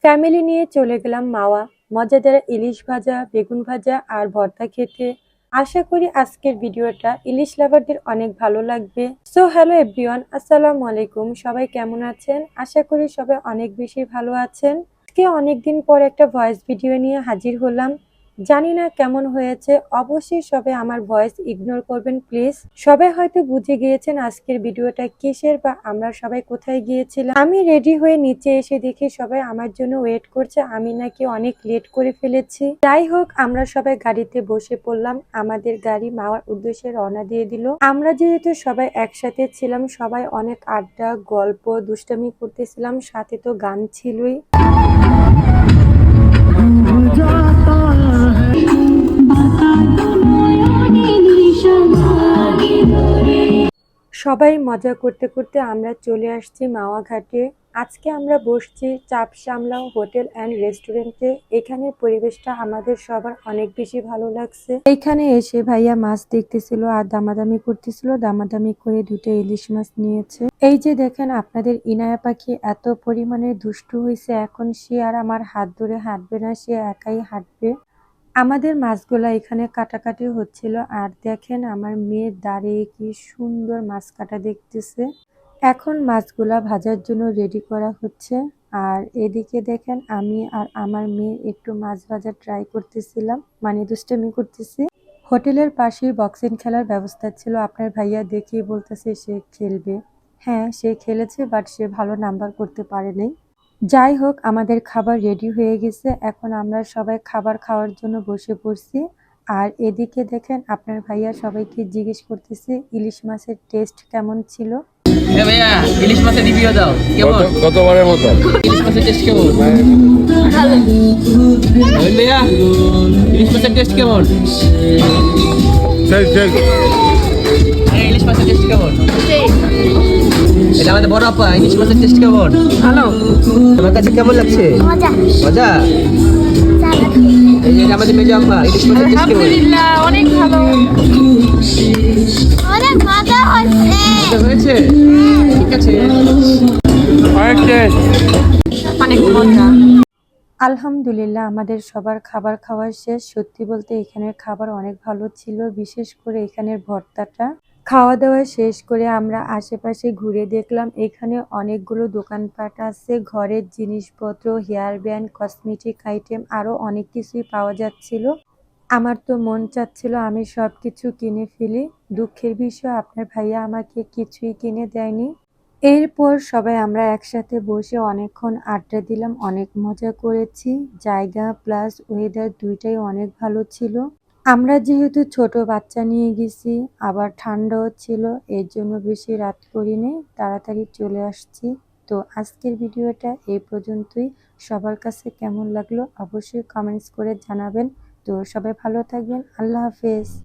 Family নিয়ে চলে গেলাম মাওয়া। মজাদার ইলিশ ভাজা, বেগুন ভাজা আর ভর্তা খেতে। আশা করি আজকের ভিডিওটা ইলিশ লাভারদের অনেক ভালো লাগবে। সো হ্যালো এভরিওয়ান, আসসালামু আলাইকুম। সবাই কেমন আছেন? আশা করি সবাই অনেক বেশি ভালো আছেন। আজকে অনেকদিন পর একটা ভয়েস ভিডিও নিয়ে হাজির হলাম। জানি না কেমন হয়েছে, অবশ্যই সবাই আমার ভয়েস ইগনোর করবেন প্লিজ। সবাই হয়তো বুঝে গিয়েছেন আজকের ভিডিওটা কিসের বা আমরা সবাই কোথায় গিয়েছিলাম। আমি রেডি হয়ে নিচে এসে দেখি সবাই আমার জন্য ওয়েট করছে, আমি নাকি অনেক লেট করে ফেলেছি। যাই হোক, আমরা সবাই গাড়িতে বসে পড়লাম। আমাদের গাড়ি মাওয়ার উদ্দেশ্যে রওনা দিয়ে দিল। আমরা যেহেতু সবাই একসাথে ছিলাম, সবাই অনেক আড্ডা, গল্প, দুষ্টামি করতেছিলাম, সাথে তো গান ছিলই। সবাই মজা করতে করতে আমরা চলে আসছি মাওয়া ঘাটে। আজকে আমরা বসছি চাপ সামলাও হোটেল অ্যান্ড রেস্টুরেন্টে। এখানের পরিবেশটা আমাদের সবার অনেক বেশি ভালো লাগছে। এইখানে এসে ভাইয়া মাছ দেখতেছিল আর দামাদামি করতেছিল। দামাদামি করে দুটো ইলিশ মাছ নিয়েছে। এই যে দেখেন, আপনাদের ইনায়া পাখি এত পরিমাণে দুষ্টু হয়েছে, এখন সে আর আমার হাত ধরে হাঁটবে না, সে একাই হাঁটবে। আমাদের মাছগুলা এখানে কাটাকাটি হচ্ছিল আর দেখেন আমার মেয়ে দাঁড়িয়ে কি সুন্দর মাছ কাটা দেখতেছে। এখন মাছগুলা ভাজার জন্য রেডি করা হচ্ছে। আর এদিকে দেখেন আমি আর আমার মেয়ে একটু মাছ ভাজা ট্রাই করতেছিলাম, মানে দুষ্টামি করতেছি। হোটেলের পাশেই বক্সিং খেলার ব্যবস্থা ছিল। আপনার ভাইয়া দেখেই বলতেছে সে খেলবে। হ্যাঁ, সে খেলেছে, বাট সে ভালো নাম্বার করতে পারেনি। যাই হোক, আমাদের খাবার রেডি হয়ে গেছে। এখন আমরা সবাই খাবার খাওয়ার জন্য বসে পড়ছি। আর এদিকে দেখেন আপনার ভাইয়া সবাইকে জিজ্ঞেস করতেছে ইলিশ মাছের টেস্ট কেমন ছিল। ভাইয়া, ইলিশ মাছের রিভিউ দাও। কেমন? গতবারের মতো ইলিশ মাছের টেস্ট কেমন? ভালো। ভাইয়া, ইলিশ মাছের টেস্ট কেমন? ইলিশ মাছের টেস্ট কেমন? এটা আমাদের বড় আপা। ইলিশ মাছের টেস্ট কেমন? ভালো। তোমার কাছে কেমন লাগছে? মজা। মজা? এই যে আমাদের মেজো আপা, ইলিশ মাছের টেস্ট কেমন? আলহামদুলিল্লাহ, অনেক ভালো। অনেক মজা হচ্ছে। মজা হয়েছে? ঠিক আছে। অনেক মজা। আলহামদুলিল্লাহ, আমাদের সবার খাবার খাওয়া শেষ। সত্যি বলতে এখানের খাবার অনেক ভালো ছিল, বিশেষ করে এখানের ভর্তাটা। খাওয়া দাওয়া শেষ করে আমরা আশেপাশে ঘুরে দেখলাম এখানে অনেকগুলো দোকানপাট আছে, ঘরের জিনিসপত্র, হেয়ার ব্যান্ড, কসমেটিক আইটেম, আরো অনেক কিছুই পাওয়া যাচ্ছিল। আমার তো মন চাচ্ছিল আমি সবকিছু কিনে ফেলি। দুঃখের বিষয় আপনার ভাইয়া আমাকে কিছুই কিনে দেয়নি। এরপর সবাই আমরা একসাথে বসে অনেকক্ষণ আড্ডা দিলাম, অনেক মজা করেছি। জায়গা প্লাস ওয়েদার দুইটাই অনেক ভালো ছিল। আমরা যেহেতু ছোট বাচ্চা নিয়ে গেছি, আবার ঠান্ডাও ছিল, এর জন্য বেশি রাত করিনি, তাড়াতাড়ি চলে আসছি। তো আজকের ভিডিওটা এই পর্যন্তই। সবার কাছে কেমন লাগলো অবশ্যই কমেন্টস করে জানাবেন। তো সবাই ভালো থাকবেন। আল্লাহ হাফেজ।